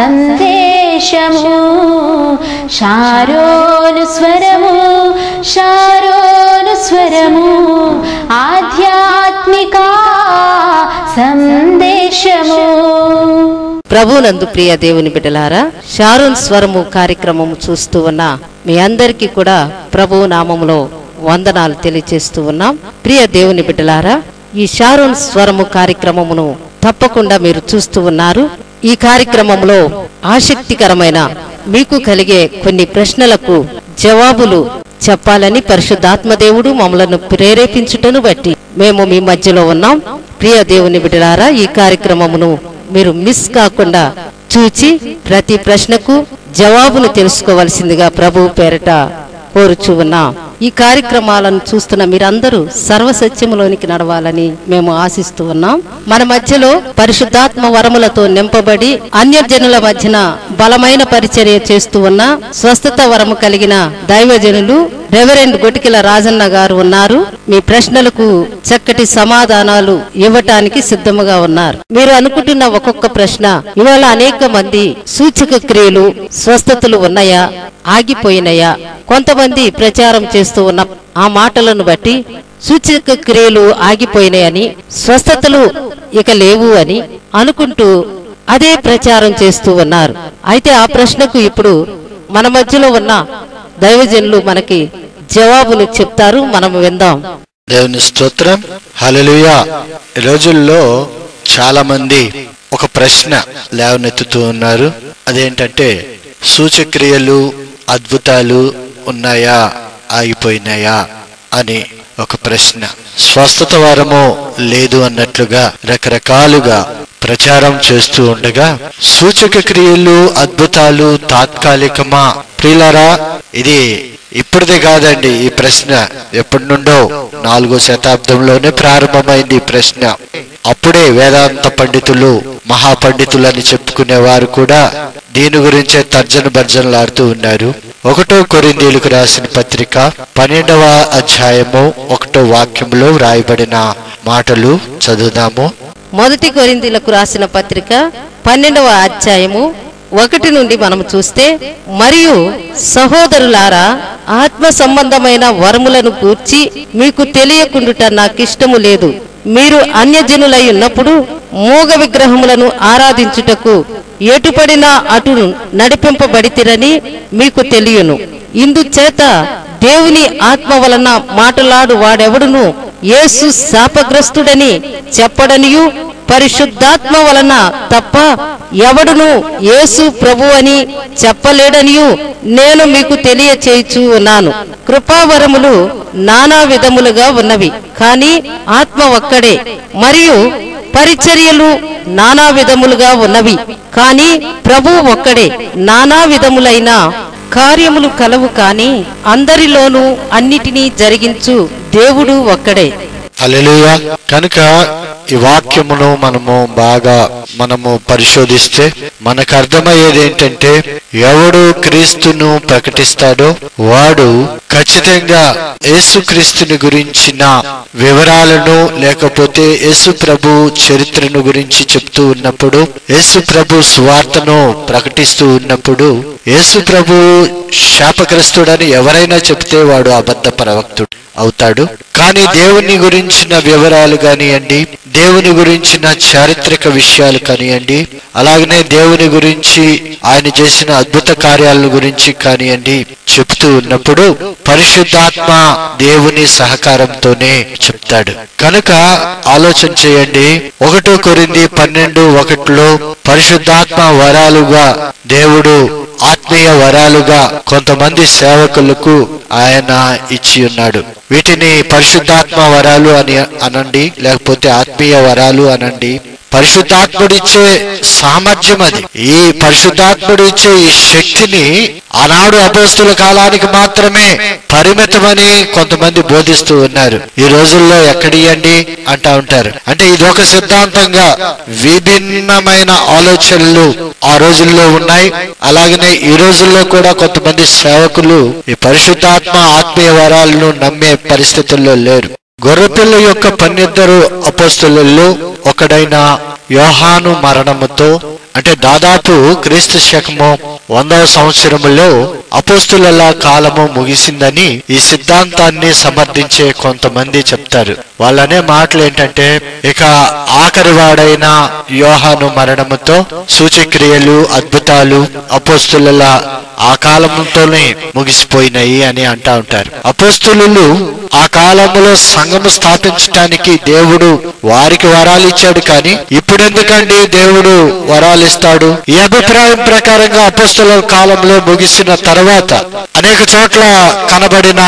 సందేశము, షారోను స్వరము, షారోను స్వరము, ఆధ్యాత్మిక సందేశము. ప్రభునందు ప్రియ దేవుని బిడ్డలారా, షారోన్ స్వరము కార్యక్రమము చూస్తూ ఉన్న మీ అందరికీ కూడా ప్రభువు నామములో వందనాలు తెలియజేస్తూ ఉన్నాం. ప్రియ దేవుని బిడ్డలారా, ఈ షారోన్ స్వరము కార్యక్రమమును తప్పకుండా మీరు చూస్తూ ఉన్నారు. ఈ కార్యక్రమంలో ఆసక్తికరమైన మీకు కలిగే కొన్ని ప్రశ్నలకు జవాబులు చెప్పాలని పరిశుద్ధాత్మదేవుడు మమ్మలను ప్రేరేపించుటను బట్టి మేము మీ మధ్యలో ఉన్నాం. ప్రియ దేవుని బిడ్డలారా, ఈ కార్యక్రమమును మీరు మిస్ కాకుండా చూచి ప్రతి ప్రశ్నకు జవాబును తెలుసుకోవలసిందిగా ప్రభువు పేరట కోరుచూ ఉన్నాం. ఈ కార్యక్రమాలను చూస్తున్న మీరందరూ సర్వసత్యములోనికి నడవాలని మేము ఆశిస్తూ ఉన్నాం. మన మధ్యలో పరిశుద్ధాత్మ వరములతో నింపబడి అన్యజనుల మధ్యన బలమైన పరిచర్య చేస్తూ ఉన్న స్వస్థత వరము కలిగిన దైవజనులు రెవరెండ్ గొటికిల రాజన్న గారు ఉన్నారు. మీ ప్రశ్నలకు చక్కటి సమాధానాలు ఇవ్వటానికి సిద్ధముగా ఉన్నారు. మీరు అనుకుంటున్న ఒక్కొక్క ప్రశ్న, ఇవాళ అనేక మంది సూచక క్రియలు స్వస్థతలు ఉన్నాయా, ఆగిపోయినాయా? కొంతమంది ప్రచారం చేస్తూ ఉన్న ఆ మాటలను బట్టి సూచక క్రియలు ఆగిపోయినాయని, స్వస్థతలు ఇక లేవు అని అనుకుంటూ అదే ప్రచారం చేస్తూ ఉన్నారు. అయితే ఆ ప్రశ్నకు ఇప్పుడు మన మధ్యలో ఉన్న దైవజనులు మనకి జవాబులు చెప్తారు. మనం విందాం. దేవుని స్తోత్రం, హల్లెలూయా. ఈ రోజుల్లో చాలా మంది ఒక ప్రశ్న లేవనెత్తుతూ ఉన్నారు. అదేంటంటే, సూచక్రియలు అద్భుతాలు ఉన్నాయా, ఆగిపోయినాయా అని ఒక ప్రశ్న. స్వస్థత వరము లేదు అన్నట్లుగా రకరకాలుగా ప్రచారం చేస్తూ ఉండగా, సూచక క్రియలు అద్భుతాలు తాత్కాలికమా? ప్రియులారా, ఇది ఇప్పుడుదే కాదండి. ఈ ప్రశ్న ఎప్పటి నుండో 4వ శతాబ్దంలోనే ప్రారంభమైంది ఈ ప్రశ్న. అప్పుడే వేదాంత పండితులు, మహాపండితులని చెప్పుకునే వారు కూడా దీని గురించే తర్జన భర్జనలాడుతూ ఉన్నారు. 1 కొరింథీయులకు రాసిన పత్రిక 12వ అధ్యాయము 1వ వాక్యంలో వ్రాయబడిన మాటలు చదువుదాము. 1 కొరింథీయులకు రాసిన పత్రిక 12వ అధ్యాయము 1 నుండి మనం చూస్తే, మరియు సహోదరులారా, ఆత్మ సంబంధమైన వరములను గూర్చి మీకు తెలియకుండుట నాకిష్టము లేదు. మీరు అన్యజనులై ఉన్నప్పుడు మూగ విగ్రహములను ఆరాధించుటకు ఎటుపడినా అటు నడిపింపబడితిరని మీకు తెలియను. ఇందుచేత దేవుని ఆత్మ వలన మాట్లాడు వాడెవడును యేసు శాపగ్రస్తుడని చెప్పడనియు, పరిశుద్ధాత్మ వలన తప్ప ఎవడును యేసు ప్రభు అని చెప్పలేడనియు నేను మీకు తెలియచేయుచు ఉన్నాను. కృపావరములు నానా విధములుగా ఉన్నవి, కానీ ఆత్మ ఒక్కడే. మరియు పరిచర్యలు నానా విధములుగా ఉన్నవి, కానీ ప్రభు ఒక్కడే. నానా విధములైన కార్యములు కలవు, కానీ అందరిలోనూ అన్నిటినీ జరిగించు దేవుడు ఒక్కడే. హల్లెలూయా. కనుక ఈ వాక్యమును మనము పరిశోధిస్తే మనకు అర్థమయ్యేది ఏంటంటే, ఎవడు క్రీస్తును ప్రకటిస్తాడో వాడు ఖచ్చితంగా యేసుక్రీస్తుని గురించిన వివరాలను, లేకపోతే యేసు ప్రభు చరిత్రను గురించి చెప్తూ ఉన్నప్పుడు, యేసు ప్రభు సువార్తను ప్రకటిస్తూ ఉన్నప్పుడు, యేసు ప్రభు శాపగ్రస్తుడని ఎవరైనా చెప్తే వాడు అబద్ధ ప్రవక్తుడు అవుతాడు. కానీ దేవుని గురించిన వివరాలు కానివ్వండి, దేవుని గురించిన చారిత్రక విషయాలు కానివ్వండి, అలాగనే దేవుని గురించి ఆయన చేసిన అద్భుత కార్యాల గురించి కానివ్వండి చెప్తూ ఉన్నప్పుడు పరిశుద్ధాత్మ దేవుని సహకారంతోనే చెప్తాడు. కనుక ఆలోచన చేయండి. 1 కొరింథీ 12:1 పరిశుద్ధాత్మ వరాలుగా దేవుడు ఆత్మీయ వరాలుగా కొంతమంది సేవకులకు ఆయన ఇచ్చి ఉన్నాడు. వీటిని పరిశుద్ధాత్మ వరాలు అని అనండి, లేకపోతే ఆత్మీయ వరాలు అనండి. పరిశుద్ధాత్ముడిచ్చే సామర్థ్యం అది. ఈ పరిశుద్ధాత్ముడిచ్చే ఈ శక్తిని ఆనాడు అపోస్తుల కాలానికి మాత్రమే పరిమితమని కొంతమంది బోధిస్తూ ఉన్నారు. ఈ రోజుల్లో ఎక్కడియండి అంటా ఉంటారు. అంటే ఇది ఒక సిద్ధాంతంగా విభిన్నమైన ఆలోచనలు ఆ రోజుల్లో ఉన్నాయి. అలాగనే ఈ రోజుల్లో కూడా కొంతమంది సేవకులు ఈ పరిశుద్ధాత్మ ఆత్మీయ వరాలను నమ్మే పరిస్థితుల్లో లేరు. గొర్రెపిల్ల యొక్క 12 అపోస్తలుల్లో ఒకడైన యోహాను మరణముతో అంటే దాదాపు క్రీస్తు శకము 100వ సంవత్సరములో అపోస్తుల కాలము ముగిసిందని ఈ సిద్ధాంతాన్ని సమర్థించే కొంతమంది చెప్తారు. వాళ్ళనే మాటలు ఏంటంటే, ఇక ఆఖరి వాడైన యోహాను మరణముతో సూచక్రియలు అద్భుతాలు అపోస్తుల ఆ కాలంతోనే ముగిసిపోయినాయి అని అంటా ఉంటారు. అపోస్తులు ఆ కాలంలో సంఘము స్థాపించడానికి దేవుడు వారికి వరాలు ఇచ్చాడు, కానీ ఇప్పుడెందుకండి దేవుడు వరాలు ఇస్తాడు? ఈ అభిప్రాయం ప్రకారంగా అపోస్తుల కాలంలో ముగిసిన తర్వాత అనేక చోట్ల కనబడిన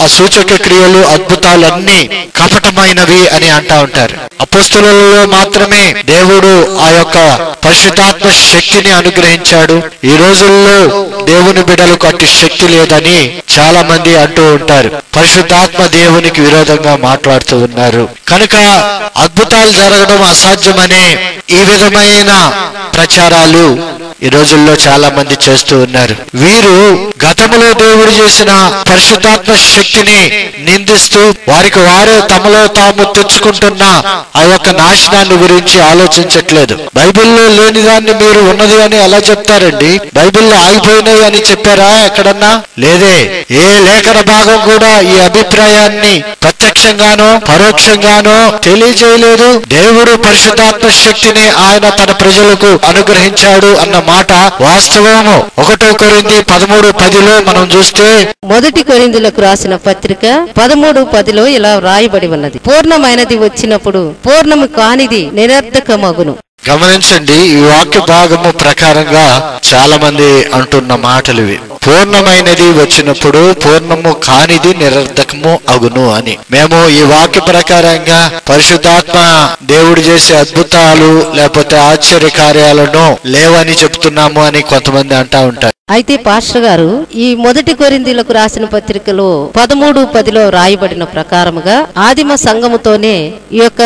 ఆ సూచక క్రియలు అద్భుతాలన్నీ కపటమైనవి అని అంటా ఉంటారు. అపోస్తులలో మాత్రమే దేవుడు ఆ యొక్క పరిశుద్ధాత్మ శక్తిని అనుగ్రహించాడు. ఈ రోజుల్లో దేవుని బిడ్డలకు అట్టి శక్తి లేదని చాలా మంది అంటూ ఉంటారు. పరిశుద్ధాత్మ దేవునికి విరోధంగా మాట్లాడుతూ ఉన్నారు. కనుక అద్భుతాలు జరగడం అసాధ్యమనే ఈ విధమైన ప్రచారాలు ఈ రోజుల్లో చాలా మంది చేస్తూ ఉన్నారు. వీరు గతంలో దేవుడు చేసిన పరిశుద్ధాత్మ శక్తిని నిందిస్తూ వారికి వారే తమలో తాము తెచ్చుకుంటున్న ఆ యొక్క నాశనాన్ని గురించి ఆలోచించట్లేదు. బైబిల్లో లేని దాన్ని మీరు ఉన్నది అని ఎలా చెప్తారండి? బైబిల్లో ఆగిపోయినాయి అని చెప్పారా ఎక్కడన్నా? లేదే. ఏ లేఖన భాగం కూడా ఈ అభిప్రాయాన్ని ప్రత్యక్షంగానో పరోక్షంగానో తెలియజేయలేదు. దేవుడు పరిశుద్ధాత్మ శక్తిని ఆయన తన ప్రజలకు అనుగ్రహించాడు అన్న మాట వాస్తవము. 1 కొరింథీ 13:10 మనం చూస్తే, మొదటి కొరింథీయులకు రాసిన పత్రిక 13:10 ఇలా వ్రాయబడి ఉన్నది, పూర్ణమైనది వచ్చినప్పుడు పూర్ణము కానిది నిరర్థకమగును. గమనించండి, ఈ వాక్య భాగము ప్రకారంగా చాలా మంది అంటున్న మాటలు ఇవి. పూర్ణమైనది వచ్చినప్పుడు పూర్ణము కానిది నిరర్థకము అగును అని. మేము ఈ వాక్య ప్రకారంగా పరిశుద్ధాత్మ దేవుడు చేసే అద్భుతాలు లేకపోతే ఆశ్చర్య కార్యాలను లేవని చెప్తున్నాము అని కొంతమంది అంటా ఉంటారు. అయితే పాస్టర్ గారు, ఈ మొదటి కొరింథీయులకు రాసిన పత్రికలో 13:10 రాయబడిన ప్రకారముగా ఆదిమ సంఘముతోనే ఈ యొక్క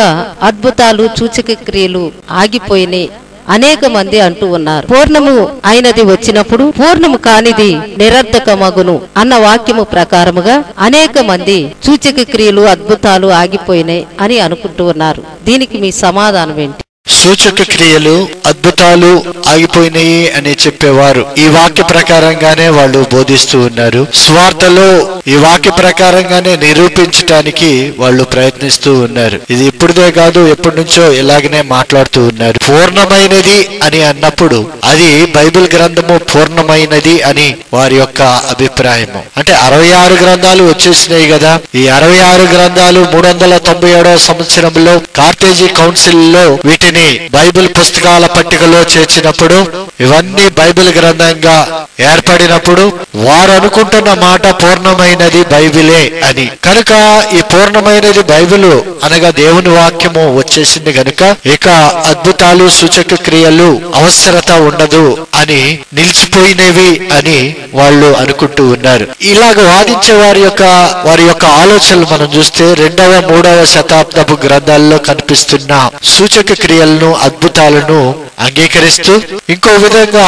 అద్భుతాలు సూచక క్రియలు ఆగిపోయినాయి అనేక మంది అంటూ ఉన్నారు. పూర్ణము అయినది వచ్చినప్పుడు పూర్ణము కానిది నిరర్థకమగును అన్న వాక్యము ప్రకారముగా అనేక మంది సూచక క్రియలు అద్భుతాలు ఆగిపోయినాయి అని అనుకుంటూ ఉన్నారు. దీనికి మీ సమాధానం ఏంటి? సూచక క్రియలు అద్భుతాలు ఆగిపోయినాయి అని చెప్పేవారు ఈ వాక్య ప్రకారంగానే వాళ్ళు బోధిస్తూ ఉన్నారు. స్వార్థలో ఈ వాక్య ప్రకారంగానే నిరూపించటానికి వాళ్ళు ప్రయత్నిస్తూ ఉన్నారు. ఇది ఇప్పుడుదే కాదు, ఎప్పటి నుంచో ఇలాగనే మాట్లాడుతూ ఉన్నారు. పూర్ణమైనది అని అన్నప్పుడు అది బైబిల్ గ్రంథము పూర్ణమైనది అని వారి యొక్క అభిప్రాయము. అంటే 66 గ్రంథాలు వచ్చేసినాయి కదా. ఈ 66 గ్రంథాలు 397వ సంవత్సరంలో కార్తేజీ కౌన్సిల్ లో వీటిని బైబిల్ పుస్తకాల పట్టికలో చేర్చినప్పుడు ఇవన్నీ బైబిల్ గ్రంథంగా ఏర్పడినప్పుడు వారు అనుకుంటున్న మాట పూర్ణమైనది బైబిలే అని. కనుక ఈ పూర్ణమైనది బైబిల్ అనగా దేవుని వాక్యము వచ్చేసింది గనుక ఇక అద్భుతాలు సూచక క్రియలు అవసరత ఉండదు అని నిలిచిపోయినవి అని వాళ్ళు అనుకుంటూ ఉన్నారు. ఇలాగ వాదించే వారి యొక్క ఆలోచనలు మనం చూస్తే 2వ 3వ శతాబ్దపు గ్రంథాల్లో కనిపిస్తున్న సూచక క్రియలను అద్భుతాలను అంగీకరిస్తూ ఇంకో విధంగా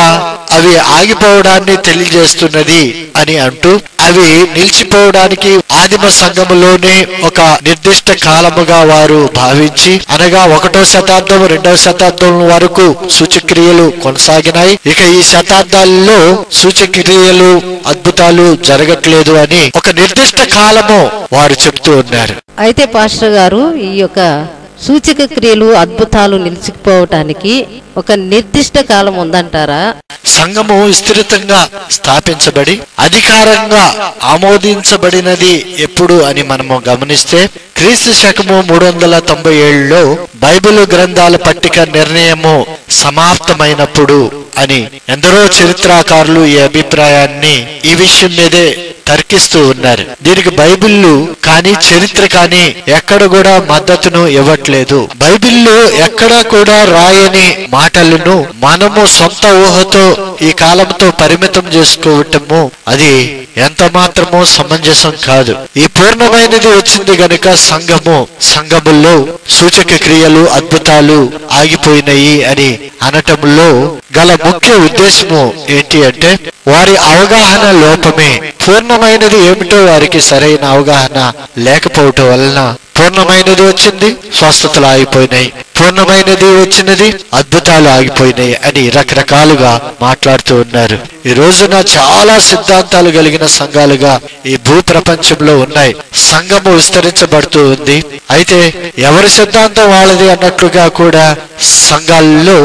అవి ఆగిపోవడాన్ని తెలియజేస్తున్నది అని అంటూ అవి నిలిచిపోవడానికి ఆదిమ సంఘములోనే ఒక నిర్దిష్ట కాలముగా వారు భావించి, అనగా 1వ శతాబ్దం 2వ శతాబ్దం వరకు సూచక్రియలు కొనసాగినాయి. ఇక ఈ శతాబ్దాల్లో సూచక్రియలు అద్భుతాలు జరగట్లేదు అని ఒక నిర్దిష్ట కాలము వారు చెప్తూ ఉన్నారు. అయితే పాస్టర్ గారు, ఈ యొక్క సూచక క్రియలు అద్భుతాలు నిలిచిపోవటానికి ఒక నిర్దిష్ట కాలం ఉందంటారా? సంఘము విస్తృతంగా స్థాపించబడి అధికారంగా ఆమోదించబడినది ఎప్పుడు అని మనము గమనిస్తే క్రీస్తు శకము 397లో బైబిల్ గ్రంథాల పట్టిక నిర్ణయము సమాప్తమైనప్పుడు అని ఎందరో చరిత్రకారులు ఈ అభిప్రాయాన్ని ఈ విషయం మీదే తర్కిస్తూ ఉన్నారు. దీనికి బైబిల్ కానీ చరిత్ర కానీ ఎక్కడ కూడా మద్దతును ఇవ్వట్లేదు. బైబిల్లో ఎక్కడా కూడా రాయని మాటలను మనము సొంత ఊహతో ఈ కాలంతో పరిమితం చేసుకోవటము అది ఎంత మాత్రమో సమంజసం కాదు. ఈ పూర్ణమైనది వచ్చింది గనుక సంఘములో సూచక క్రియలు అద్భుతాలు ఆగిపోయినాయి అని అనటంలో గల ముఖ్య ఉద్దేశము ఏంటి అంటే వారి అవగాహన లోపమే. పూర్ణమైనది ఏమిటో వారికి సరైన అవగాహన లేకపోవటం వలన పూర్ణమైనది వచ్చింది, స్వస్థతలు ఆగిపోయినాయి. పూర్ణమైనది వచ్చినది, అద్భుతాలు ఆగిపోయినాయి అని రకరకాలుగా మాట్లాడుతూ ఉన్నారు. ఈ రోజున చాలా సిద్ధాంతాలు కలిగిన సంఘాలుగా ఈ భూ ప్రపంచంలో ఉన్నాయి. సంఘము విస్తరించబడుతూ ఉంది. అయితే ఎవరి సిద్ధాంతం వాళ్ళది అన్నట్లుగా కూడా సంఘాల్లో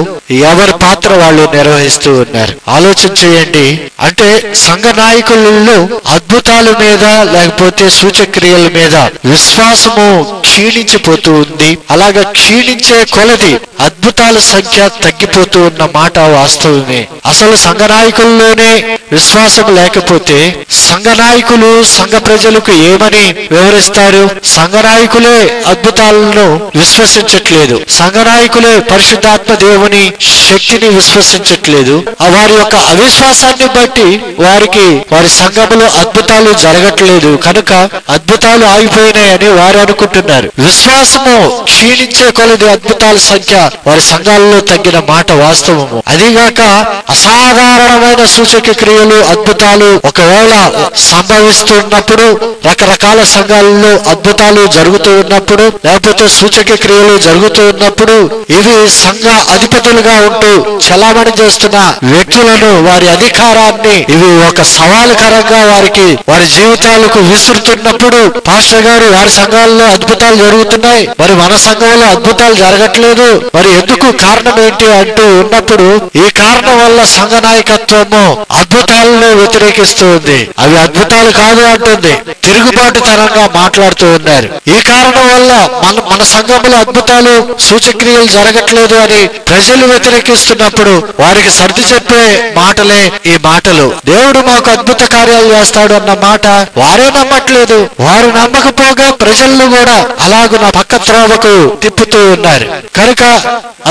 ఎవరి పాత్ర వాళ్ళు నిర్వహిస్తూ ఉన్నారు. ఆలోచన చేయండి. అంటే సంఘ నాయకులలో అద్భుతాల మీద లేకపోతే సూచక్రియల మీద విశ్వాసము క్షీణించిపోతూ ఉంది. అలాగా క్షీణించే కొలది అద్భుతాల సంఖ్య తగ్గిపోతూ ఉన్న మాట వాస్తవమే. అసలు సంఘ నాయకుల్లోనే విశ్వాసం లేకపోతే సంఘ నాయకులు సంఘ ప్రజలకు ఏమని వివరిస్తారు? సంఘ నాయకులే అద్భుతాలను విశ్వసించట్లేదు, సంఘ నాయకులే పరిశుద్ధాత్మ దేవుని శక్తిని విశ్వసించట్లేదు. వారి యొక్క అవిశ్వాసాన్ని బట్టి వారి సంఘములో అద్భుతాలు జరగట్లేదు, కనుక అద్భుతాలు ఆగిపోయినాయని వారు అనుకుంటున్నారు. విశ్వాసము క్షీణించే కొలది అద్భుతాల సంఖ్య వారి సంఘాలలో తగ్గిన మాట వాస్తవము. అదిగాక అసాధారణమైన సూచక క్రియలు అద్భుతాలు ఒకవేళ సంభవిస్తున్నప్పుడు, రకరకాల సంఘాలలో అద్భుతాలు జరుగుతూ ఉన్నప్పుడు, లేకపోతే సూచక క్రియలు జరుగుతూ ఉన్నప్పుడు, ఇవి సంఘ అధిపతులుగా ఉంటూ చలామణి చేస్తున్న వ్యక్తులను, వారి అధికారాన్ని ఇవి ఒక సవాలుకరంగా వారి జీవితాలకు విసురుతున్నప్పుడు, పాస్టర్ గారు వారి సంఘాల్లో అద్భుతాలు జరుగుతున్నాయి, మరి మన సంఘంలో అద్భుతాలు జరగట్లేదు, మరి ఎందుకు కారణం ఏంటి అంటూ ఉన్నప్పుడు, ఈ కారణం వల్ల సంఘ నాయకత్వము అద్భుతాలను వ్యతిరేకిస్తూ ఉంది. అవి అద్భుతాలు కాదు అంటుంది, తిరుగుబాటుతనంగా మాట్లాడుతూ ఉన్నారు. ఈ కారణం వల్ల మన సంఘంలో అద్భుతాలు సూచక్రియలు జరగట్లేదు అని ప్రజలు వ్యతిరేకిస్తున్నప్పుడు వారికి సర్ది చెప్పే మాటలే ఈ మాటలు. దేవుడు మాకు అద్భుత కార్యాలు చేస్తాడు అన్న మాట వారే నమ్మట్లేదు. వారు నమ్మకపోగా ప్రజలను కూడా అలాగున పక్క త్రోవకు తిప్పుతూ ఉన్నారు. కనుక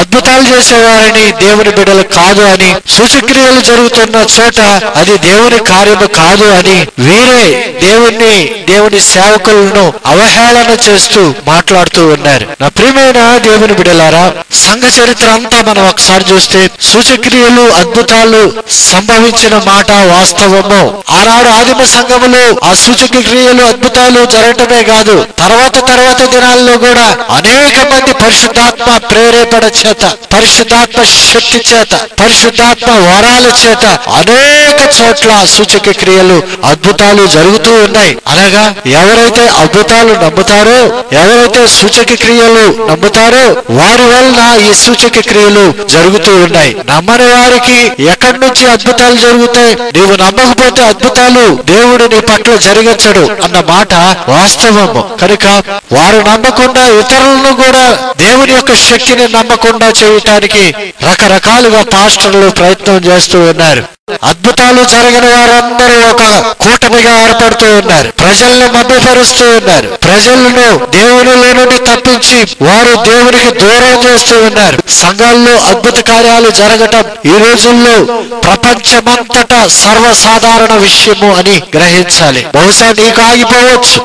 అద్భుతాలు చేసేవారిని దేవుని బిడ్డలు కాదు అని, సూచక్రియలు జరుగుతున్న చోట అది దేవుని కార్యము కాదు అని వీరే దేవుని సేవకులను అవహేళన చేస్తూ మాట్లాడుతూ ఉన్నారు. నా ప్రియమైన దేవుని బిడ్డలారా, సంఘ చరిత్ర అంతా మనం ఒకసారి చూస్తే సూచక్రియలు అద్భుతాలు సంభవించిన మాట వాస్తవము. ఆనాడు ఆదిమ సంఘములో ఆ సూచక క్రియలు అద్భుతాలు జరగటమే కాదు, తర్వాత దినాల్లో కూడా అనేక మంది పరిశుద్ధాత్మ ప్రేరేపణ చేత, పరిశుద్ధాత్మ శక్తి చేత, పరిశుద్ధాత్మ వరాల చేత అనేక చోట్ల సూచక క్రియలు అద్భుతాలు జరుగుతూ ఉన్నాయి. అనగా ఎవరైతే అద్భుతాలు నమ్ముతారో, ఎవరైతే సూచక క్రియలు నమ్ముతారో వారి వలన ఈ సూచక క్రియలు జరుగుతూ ఉన్నాయి. నమ్మని వారికి ఎక్కడి నుంచి అద్భుతాలు జరుగుతాయి? నీవు నమ్మకపోతే అద్భుతాలు దేవుడు నీ పట్ల జరిగించడు అన్న మాట వాస్తవము. కనుక వారు నమ్మకుండా ఇతరులను కూడా దేవుని యొక్క శక్తిని నమ్మకుండా చేయటానికి రకరకాలుగా పాస్టర్లు ప్రయత్నం చేస్తూ ఉన్నారు. అద్భుతాలు జరిగిన వారందరూ ఒక కూటమిగా ఏర్పడుతూ ఉన్నారు, ప్రజలను మభ్యపరుస్తూ ఉన్నారు, ప్రజలను దేవునిలో నుండి తప్పించి వారు దేవునికి దూరం చేస్తూ ఉన్నారు. సంఘాల్లో అద్భుత కార్యాలు జరగటం ఈ రోజుల్లో ప్రపంచమంతటా సర్వసాధారణ విషయము అని గ్రహించాలి. బహుశా నీకు ఆగిపోవచ్చు,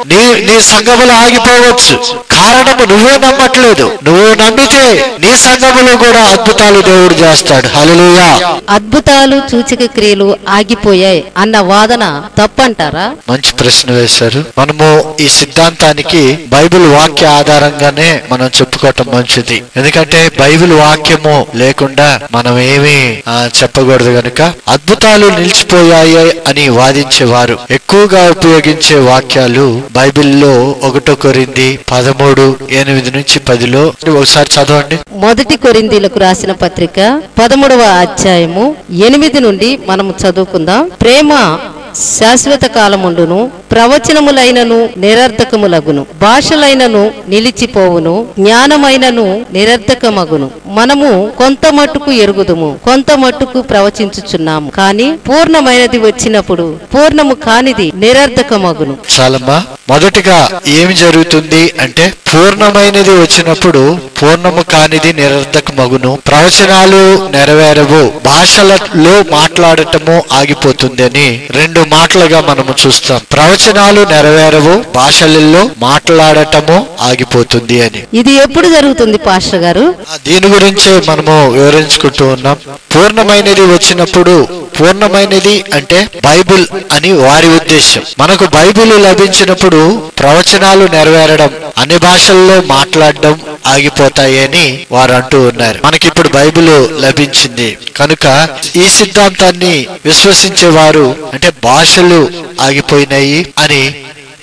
నీ సంఘములు ఆగిపోవచ్చు, కారణము నువ్వే నమ్మట్లేదు. నువ్వు నమ్మితే నీ సంఘములో కూడా అద్భుతాలు దేవుడు చేస్తాడు. హల్లెలూయా. అద్భుతాలు సూచక క్రియలు ఆగిపోయాయి అన్న వాదన తప్పంటారా? మంచి ప్రశ్న వేశారు. మనము ఈ సిద్ధాంతానికి బైబిల్ వాక్య ఆధారంగానే మనం చెప్పుకోవటం మంచిది. ఎందుకంటే బైబిల్ వాక్యము లేకుండా మనం ఏమీ చెప్పకూడదు. గనుక అద్భుతాలు నిలిచిపోయాయి అని వాదించేవారు ఎక్కువగా ఉపయోగించే వాక్యాలు బైబిల్లో 1 కొరింథీ 13:8-10 ఒకసారి చదవండి. 1 కొరింథీలకు రాసిన పత్రిక 13వ అధ్యాయము 8 నుండి మనము చదువుకుందాం. ప్రేమ శాశ్వత కాలముండును, ప్రవచనములైనను నిరర్థకములగును, భాషలైనను నిలిచిపోవును, జ్ఞానమైనను నిరర్థకమగును. మనము కొంత మట్టుకు ఎరుగుదుము, కొంత మట్టుకు ప్రవచించుచున్నాము, కానీ పూర్ణమైనది వచ్చినప్పుడు పూర్ణము కానిది నిరర్థకమగును. చాలమ్మా. మొదటిగా ఏమి జరుగుతుంది అంటే, పూర్ణమైనది వచ్చినప్పుడు పూర్ణము కానిది నిరర్థకమగును, ప్రవచనాలు నెరవేరవు, భాషలలో మాట్లాడటము ఆగిపోతుంది అని 2 మాటలుగా మనము చూస్తాం. ప్రవచనాలు నెరవేరవు, భాషలలో మాట్లాడటము ఆగిపోతుంది అని. ఇది ఎప్పుడు జరుగుతుంది పాస్టర్ గారు? దీని గురించే మనము వివరించుకుంటూ ఉన్నాం. పూర్ణమైనది వచ్చినప్పుడు పూర్ణమైనది అంటే బైబిల్ అని వారి ఉద్దేశం. మనకు బైబిల్ లభించినప్పుడు ప్రవచనాలు నెరవేరడం, అన్ని భాషల్లో మాట్లాడడం ఆగిపోతాయని వారు అంటూ ఉన్నారు. మనకిప్పుడు బైబిల్ లభించింది కనుక ఈ సిద్ధాంతాన్ని విశ్వసించేవారు అంటే భాషలు ఆగిపోయినాయి అని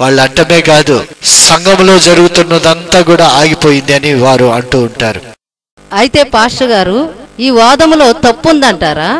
వాళ్ళు అంటమే కాదు, సంఘంలో జరుగుతున్నదంతా కూడా ఆగిపోయింది అని వారు అంటూ ఉంటారు. అయితే పాస్టర్ గారు, ఈ వాదములో తప్పుందంటారా?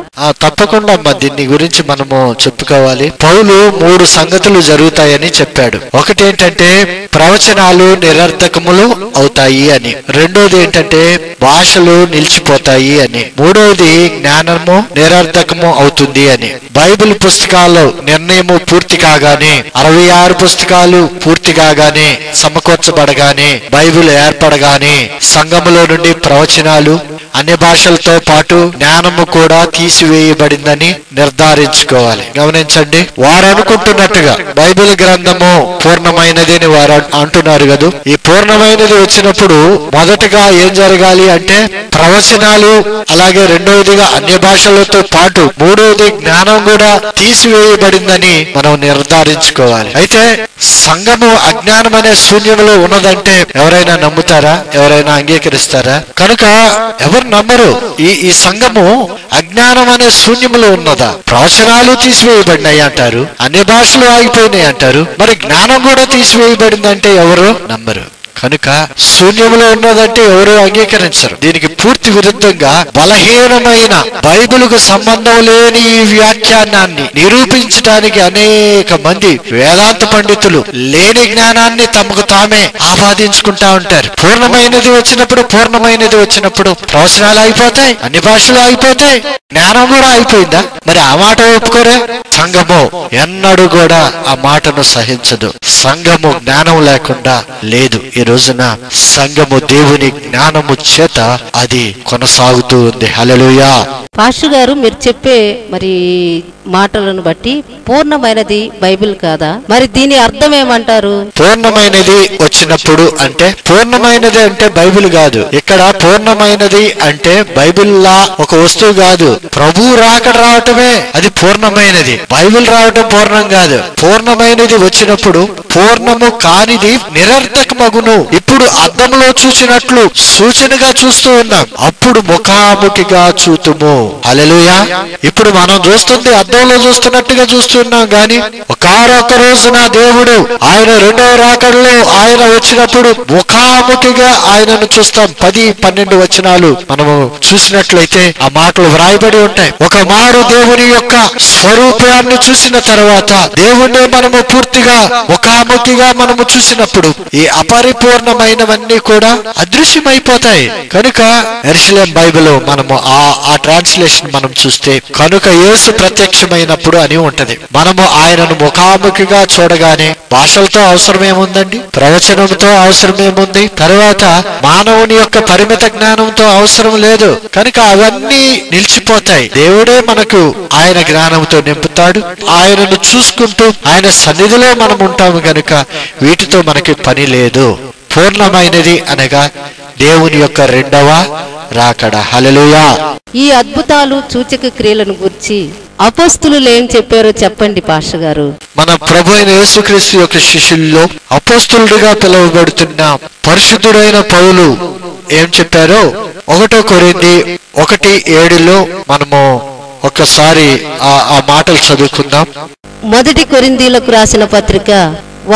తప్పకుండా అమ్మా, దీన్ని గురించి మనము చెప్పుకోవాలి. పౌలు 3 సంగతులు జరుగుతాయని చెప్పాడు. ఒకటి ఏంటంటే ప్రవచనాలు నిరర్థకములు అవుతాయి అని, రెండోది ఏంటంటే భాషలు నిలిచిపోతాయి అని, మూడవది జ్ఞానము నిరర్థకము అవుతుంది అని. బైబిల్ పుస్తకాల్లో నిర్ణయము పూర్తి కాగానే 66 పుస్తకాలు పూర్తి కాగానే సమకూర్చబడగానే బైబిల్ ఏర్పడగానే సంఘములో నుండి ప్రవచనాలు అన్ని భాషలతో పాటు జ్ఞానము కూడా తీసివేయబడిందని నిర్ధారించుకోవాలి. గమనించండి, వారు అనుకుంటున్నట్టుగా బైబిల్ గ్రంథము పూర్ణమైనది అని వారు అంటున్నారు కదా. ఈ పూర్ణమైనది వచ్చినప్పుడు మొదటగా ఏం జరగాలి అంటే ప్రవచనాలు, అలాగే రెండవదిగా అన్య భాషలతో పాటు మూడవది జ్ఞానం కూడా తీసివేయబడిందని మనం నిర్ధారించుకోవాలి. అయితే సంఘము అజ్ఞానం అనే శూన్యంలో ఉన్నదంటే ఎవరైనా నమ్ముతారా? ఎవరైనా అంగీకరిస్తారా? కనుక ఎవరు నమ్మరు. ఈ సంఘము అజ్ఞానం అనే శూన్యంలో ఉన్నదా? ప్రవచనాలు తీసివేయబడినాయి అంటారు, అన్ని భాషలు ఆగిపోయినాయి అంటారు, మరి జ్ఞానం కూడా తీసివేయబడిందంటే ఎవరు నమ్మరు. కనుక శూన్యంలో ఉన్నదంటే ఎవరు అంగీకరించరు. దీనికి పూర్తి విరుద్ధంగా బలహీనమైన బైబిలుకు సంబంధం లేని ఈ వ్యాఖ్యానాన్ని నిరూపించడానికి అనేక మంది వేదాంత పండితులు లేని జ్ఞానాన్ని తమకు తామే ఆపాదించుకుంటా ఉంటారు. పూర్ణమైనది వచ్చినప్పుడు ప్రవచనాలు అయిపోతాయి, అన్ని భాషలు అయిపోతాయి, జ్ఞానం కూడా అయిపోయిందా? మరి ఆ మాట ఒప్పుకోరే. సంఘము ఎన్నడూ కూడా ఆ మాటను సహించదు. సంఘము జ్ఞానం లేకుండా లేదు. ఈ రోజున సంఘము దేవుని జ్ఞానము చేత అది కొనసాగుతూ ఉంది. హల్లెలూయా. పాస్టర్ గారు, మీరు చెప్పే మరి మాటలను బట్టి పూర్ణమైనది బైబిల్ కాదా? మరి దీని అర్థం ఏమంటారు? పూర్ణమైనది వచ్చినప్పుడు అంటే పూర్ణమైనది అంటే బైబిల్ కాదు. ఇక్కడ పూర్ణమైనది అంటే బైబిల్ లా ఒక వస్తువు కాదు, ప్రభు రాకడ రావటమే అది పూర్ణమైనది. బైబిల్ రావటం పూర్ణం కాదు. పూర్ణమైనది వచ్చినప్పుడు పూర్ణము కానిది నిరర్థకమగును. ఇప్పుడు అద్దంలో చూసినట్లు సూచనగా చూస్తూ ఉన్నాం, అప్పుడు ముఖాముఖిగా చూతుము. హల్లెలూయా. ఇప్పుడు మనం చూస్తుంది అద్దంలో చూస్తున్నట్టుగా చూస్తున్నాం గాని ఒకారొక రోజున దేవుడు ఆయన రెండవ రాకడలో ఆయన వచ్చినప్పుడు ముఖాముఖిగా ఆయనను చూస్తాం. 10-12 వచనాలు మనము చూసినట్లయితే ఆ మాటలు వ్రాయబడి ఉంటాయి. ఒక మారు దేవుని యొక్క స్వరూపాన్ని చూసిన తర్వాత దేవుణ్ణి మనము పూర్తిగా ముఖాముఖిగా మనము చూసినప్పుడు ఈ అపరిపూర్ణమైనవన్నీ కూడా అదృశ్యమైపోతాయి. కనుక యెరూషలేం బైబిల్ మనము ఆ ట్రాన్స్లేషన్ మనం చూస్తే కనుక యేసు ప్రత్యక్షమైనప్పుడు అని ఉంటది. మనము ఆయనను ముఖాముఖిగా చూడగానే భాషలతో అవసరం ఏముందండి? ప్రవచనంతో అవసరం ఏముంది? తర్వాత మానవుని యొక్క పరిమిత జ్ఞానంతో అవసరం లేదు. కనుక అవన్నీ నిలిచిపోతాయి. దేవుడే మనకు ఆయన జ్ఞానంతో నింపుతాడు. ఆయనను చూసుకుంటూ ఆయన సన్నిధిలో మనం ఉంటాము కనుక వీటితో మనకి పని లేదు. పూర్ణమైనది అనగా దేవుని యొక్క రెండవ రాకడ. హల్లెలూయా. ఈ అద్భుతాలు సూచక క్రియలను గురించి అపోస్తులు ఏం చెప్పారో చెప్పండి పాస్టర్ గారు. మన ప్రభు అయిన యేసుక్రీస్తు యొక్క శిష్యుల్లో అపోస్తులుడిగా పిలువబడుతున్న పరిశుద్ధుడైన పౌలు ఏం చెప్పారో 1 కొరింథీ 1:7 మనము ఒక్కసారి ఆ మాటలు చదువుకుందాం. 1 కొరింథీలకు రాసిన పత్రిక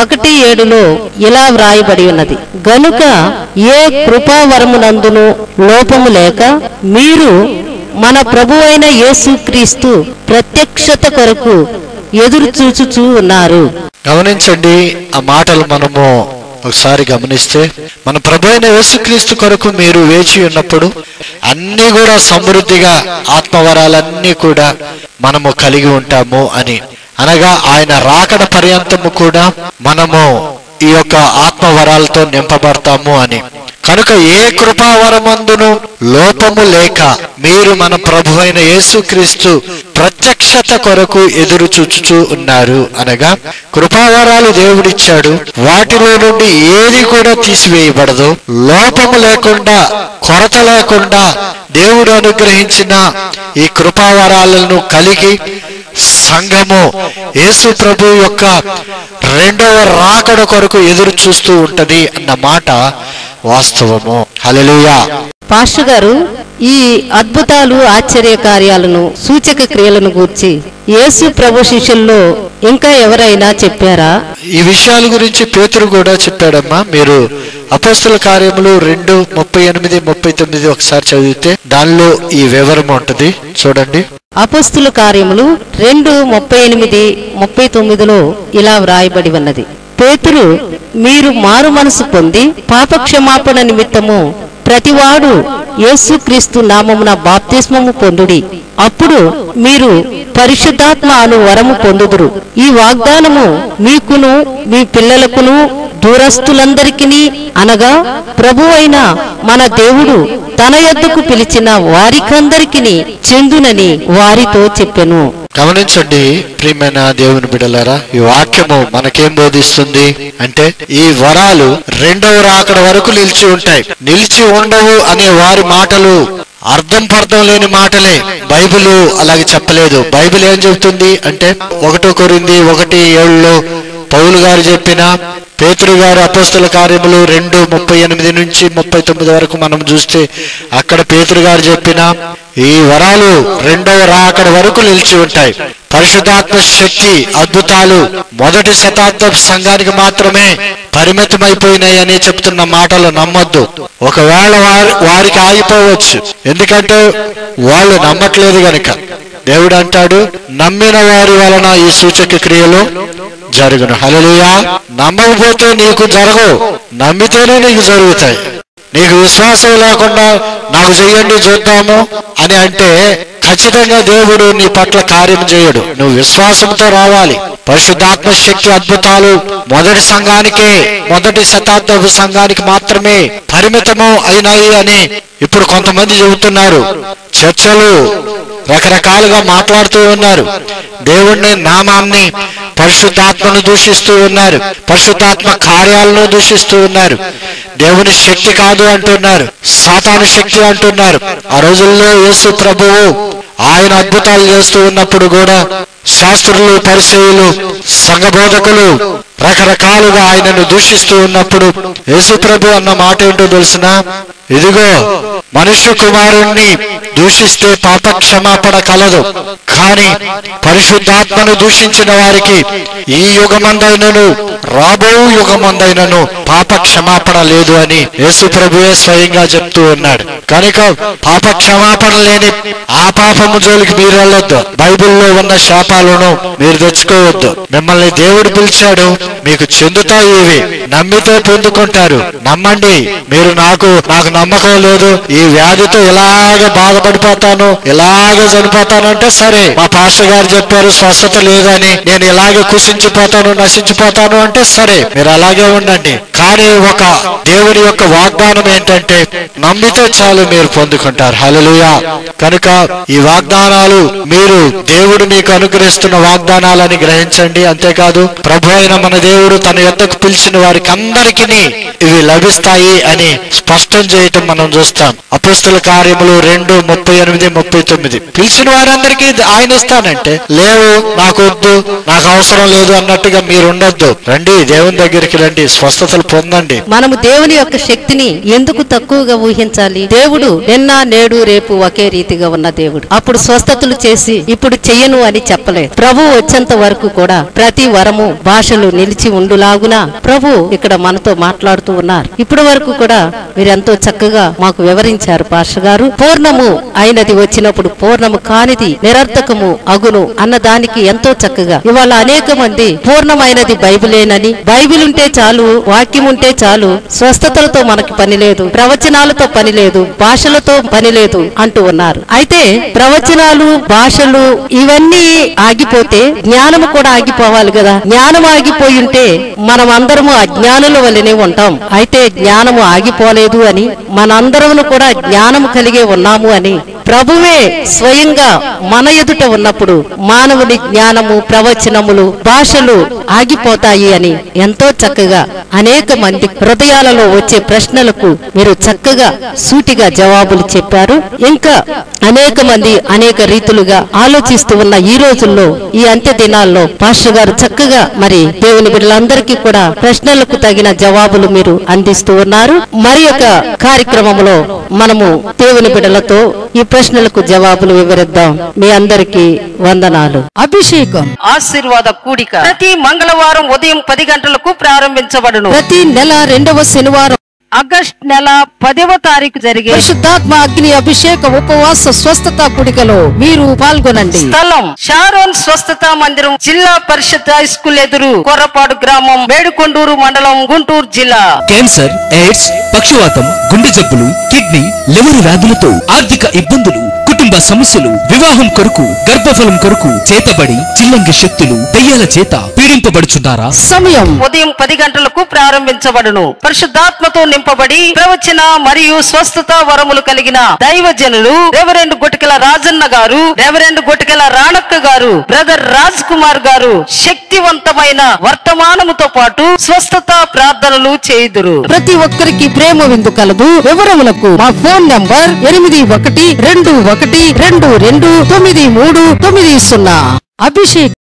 1:7 ఇలా వ్రాయబడి ఉన్నది, గనుక ఏ కృపావరమునందును లోపము లేక మీరు మన ప్రభువైన యేసుక్రీస్తు ప్రత్యక్షత కొరకు ఎదురు చూచుచూ ఉన్నారు. గమనించండి, ఆ మాటలు మనము ఒకసారి గమనిస్తే మన ప్రభు అయిన యేసుక్రీస్తు కొరకు మీరు వేచి ఉన్నప్పుడు అన్ని కూడా సమృద్ధిగా ఆత్మవరాలన్నీ కూడా మనము కలిగి ఉంటాము అని, అనగా ఆయన రాకడ పర్యంతము కూడా మనము ఈ యొక్క ఆత్మవరాలతో నింపబడతాము అని. కనుక ఏ కృపావరమందును లోపము లేక మీరు మన ప్రభు అయిన యేసుక్రీస్తు ప్రత్యక్షత కొరకు ఎదురు చూచుచూ ఉన్నారు. అనగా కృపావరాలు దేవుడిచ్చాడు, వాటిలో నుండి ఏది కూడా తీసివేయబడదు. లోపము లేకుండా, కొరత లేకుండా దేవుడు అనుగ్రహించిన ఈ కృపావరాలను కలిగి సంఘము యేసు ప్రభు యొక్క రెండవ రాకడ కొరకు ఎదురు చూస్తూ ఉంటది అన్న మాట వాస్తవము. హల్లెలూయా. పాస్టర్ గారు, ఈ అద్భుతాలు, ఆశ్చర్య కార్యాలను, సూచక క్రియలను గూర్చి యేసు ప్రభు శిష్యుల్లో ఇంకా ఎవరైనా చెప్పారా? ఈ విషయాల గురించి పేతురు కూడా చెప్పాడమ్మా. మీరు అపోస్తల కార్యములు 2:38-39 ఒకసారి చదివితే దానిలో ఈ వివరం ఉంటది, చూడండి. అపోస్తుల కార్యములు 2:38-39 ఇలా వ్రాయబడి ఉన్నది. పేతురు, మీరు మారు మనసు పొంది పాపక్షమాపణ నిమిత్తము ప్రతివాడు యేసుక్రీస్తు నామమున బాప్తిస్మము పొందుడి, అప్పుడు మీరు పరిశుద్ధాత్మ అను వరము పొందుదురు. ఈ వాగ్దానము మీకును మీ పిల్లలకును దూరస్తులందరికీ, అనగా ప్రభువైన మన దేవుడు తన యొద్దకు పిలిచిన వారికందరికీ చెందునని వారితో చెప్పెను. గమనించండి ప్రియమైన దేవుని బిడ్డలారా, ఈ వాక్యము మనకేం బోధిస్తుంది అంటే ఈ వరాలు రెండవ రాకడ వరకు నిలిచి ఉంటాయి. నిలిచి ఉండవు అనే వారి మాటలు అర్థం పర్థం లేని మాటలే. బైబిల్ అలాగే చెప్పలేదు. బైబిల్ ఏం చెబుతుంది అంటే 1 కొరింథీ 1:7 పౌలు గారు చెప్పిన, పేతురు గారు అపోస్తల కార్యములు 2:38-39 వరకు మనం చూస్తే అక్కడ పేతురు గారు చెప్పిన ఈ వరాలు రెండవ రాకడ వరకు నిలిచి ఉంటాయి. పరిశుద్ధాత్మ శక్తి, అద్భుతాలు మొదటి శతాబ్దపు సంఘానికి మాత్రమే పరిమితమైపోయినాయి అని చెప్తున్న మాటలు నమ్మొద్దు. ఒకవేళ వారికి ఆగిపోవచ్చు, ఎందుకంటే వాళ్ళు నమ్మట్లేదు గనుక. దేవుడు అంటాడు, నమ్మిన వారి వలన ఈ సూచక క్రియలు జరుగును. హల్లెలూయా. నమ్మకపోతే నీకు జరగవు, నమ్మితేనే నీకు జరుగుతాయి. నీకు విశ్వాసం లేకుండా నాకు చెయ్యండి చూద్దాము అని అంటే ఖచ్చితంగా దేవుడు నీ పట్ల కార్యం చేయడు. నువ్వు విశ్వాసంతో రావాలి. పరిశుద్ధాత్మ శక్తి, అద్భుతాలు మొదటి సంఘానికే, మొదటి శతాబ్దపు సంఘానికి మాత్రమే పరిమితము అయినాయి అని ఇప్పుడు కొంతమంది చెబుతున్నారు. చర్చలు రకరకాలుగా మాట్లాడుతూ ఉన్నారు. దేవుణ్ణి, నామాన్ని, పరిశుద్ధాత్మను దూషిస్తూ ఉన్నారు. పరిశుద్ధాత్మ కార్యాలను దూషిస్తూ ఉన్నారు. దేవుని శక్తి కాదు అంటున్నారు, సాతాను శక్తి అంటున్నారు. ఆ రోజుల్లో యేసు ప్రభువు ఆయన అద్భుతాలు చేస్తూ ఉన్నప్పుడు కూడా శాస్త్రులు, పరిసయ్యులు, సంఘ బోధకులు రకరకాలుగా ఆయనను దూషిస్తూ ఉన్నప్పుడు యేసు ప్రభు అన్న మాట ఏంటో తెలిసిన, ఇదిగో మనుష్య కుమారుణ్ణి దూషిస్తే పాప క్షమాపణ కలదు, కానీ పరిశుద్ధాత్మను దూషించిన వారికి ఈ యుగమందైనను రాబో యుగమందైనను పాప క్షమాపణ లేదు అని యేసు ప్రభువే స్వయంగా చెప్తూ ఉన్నాడు. కనుక పాప క్షమాపణ లేని ఆ పాపము జోలికి మీరు వెళ్ళొద్దు. బైబిల్లో ఉన్న శాపాలను మీరు తెచ్చుకోవద్దు. మిమ్మల్ని దేవుడు పిలిచాడు, మీకు చెందుతాయి ఇవి, నమ్మితే పొందుకుంటారు. నమ్మండి. మీరు నాకు నమ్మకం లేదు, ఈ వ్యాధితో ఇలాగ బాధపడిపోతాను, ఇలాగ చనిపోతాను అంటే సరే, మా పాస్టర్ గారు చెప్పారు స్వస్థత లేదని, నేను ఇలాగే కుసించిపోతాను, నశించిపోతాను అంటే సరే, మీరు అలాగే ఉండండి. కానీ ఒక దేవుని యొక్క వాగ్దానం ఏంటంటే నమ్మితే చాలు, మీరు పొందుకుంటారు. హల్లెలూయా. కనుక ఈ వాగ్దానాలు మీరు దేవుడు మీకు అనుగ్రహిస్తున్న వాగ్దానాలని గ్రహించండి. అంతేకాదు ప్రభు అయిన మన దేవుడు తన యొద్దకు పిలిచిన వారికి అందరికీ ఇవి లభిస్తాయి అని స్పష్టం చేయటం మనం చూస్తాం. అపోస్తల కార్యములు 2:38-39 పిలిచిన వారందరికీ ఆయన ఇస్తానంటే, లేవు నాకు వద్దు, నాకు అవసరం లేదు అన్నట్టుగా మీరు ఉండొద్దు. రండి, దేవుని దగ్గరికి రండి, స్వస్థతలు పొందండి. మనము దేవుని యొక్క శక్తిని ఎందుకు తక్కువగా ఊహించాలి? దేవుడు నిన్న, నేడు, రేపు ఒకే రీతిగా ఉన్న దేవుడు. అప్పుడు స్వస్థతలు చేసి ఇప్పుడు చెయ్యను అని చెప్పలేదు. ప్రభు వచ్చేంత వరకు కూడా ప్రతి వరము, భాషలు నిలిచి ఉండులాగున ప్రభు ఇక్కడ మనతో మాట్లాడుతూ ఉన్నారు. ఇప్పటి వరకు కూడా మీరెంతో చక్కగా మాకు వివరించారు పాస్టర్ గారు. పూర్ణము అయినది వచ్చినప్పుడు పూర్ణము కానిది నిరర్థకము అగును అన్న దానికి ఎంతో చక్కగా ఇవాళ అనేక మంది పూర్ణమైనది బైబిలేనని, బైబిల్ ఉంటే చాలు, వాక్యం ఉంటే చాలు, స్వస్థతలతో మనకి పని లేదు, ప్రవచనాలతో పని లేదు, భాషలతో పని లేదు అంటూ ఉన్నారు. అయితే ప్రవచనాలు, భాషలు ఇవన్నీ ఆగిపోతే జ్ఞానము కూడా ఆగిపోవాలి కదా. జ్ఞానం ఆగిపోయి ఉంటే మనం అందరము అజ్ఞానుల వల్లనే ఉంటాం. అయితే జ్ఞానము ఆగిపోలేదు అని, మనందరము కూడా జ్ఞానము కలిగే ఉన్నాము అని ప్రభువే స్వయంగా మన ఎదుట ఉన్నప్పుడు మానవుని జ్ఞానము, ప్రవచనములు, భాషలు ఆగిపోతాయి అని ఎంతో చక్కగా అనేక మంది హృదయాలలో వచ్చే ప్రశ్నలకు మీరు చక్కగా సూటిగా జవాబులు చెప్పారు. ఇంకా అనేక మంది అనేక రీతులుగా ఆలోచిస్తూ ఉన్న ఈ రోజుల్లో, ఈ అంత్య దినాల్లో పాస్టర్ గారు చక్కగా మరి దేవుని బిడ్డలందరికీ కూడా ప్రశ్నలకు తగిన జవాబులు మీరు అందిస్తూ ఉన్నారు. మరి యొక్క కార్యక్రమంలో మనము దేవుని బిడ్డలతో ఈ ప్రశ్నలకు జవాబులు వివరిద్దాం. మీ అందరికీ వందనాలు. అభిషేకం ఆశీర్వాద కూడిక ప్రతి మంగళవారం ఉదయం 10 గంటలకు ప్రారంభించబడును. ప్రతి నెల 2వ శనివారం ఆగస్ట్ నెల 10వ తారీఖు జరిగే పరిశుద్ధాత్మ అగ్ని అభిషేక ఉపవాస స్వస్థత కూడికలో మీరు పాల్గొనండి. స్థలం షారోన్ స్వస్థత మందిరం, జిల్లా పరిషత్ హై స్కూల్ ఎదురు, కొర్రపాడు గ్రామం, మేడుకొండూరు మండలం, గుంటూరు జిల్లా. క్యాన్సర్, ఎయిడ్స్, పక్షవాతం, గుండె జబ్బులు, కిడ్నీ, లివర్ వ్యాధులతో ఆర్థిక ఇబ్బందులు, కుటుంబ సమస్యలు, వివాహం కొరకు, గర్భఫలం కొరకు చేతబడి చిల్లంగి శక్తులు, దెయ్యాల చేత పీడింపబడుచున్నారా? సమయం ఉదయం 10 గంటలకు ప్రారంభించబడును. పరిశుద్ధాత్మతో నింపబడి ప్రవచన మరియు స్వస్థత వరములు కలిగిన దైవజనులు రెవరెండ్ గుటికల రాజన్న గారు, రెవరెండ్ గుటికల రాణక్క గారు, బ్రదర్ రాజ్ కుమార్ గారు శక్తివంతమైన వర్తమానముతో పాటు స్వస్థత ప్రార్థనలు చేయుదురు. ప్రతి ఒక్కరికి ప్రేమ విందు కలదు. వివరములకు మా ఫోన్ నంబర్ 8121222930. అభిషేక్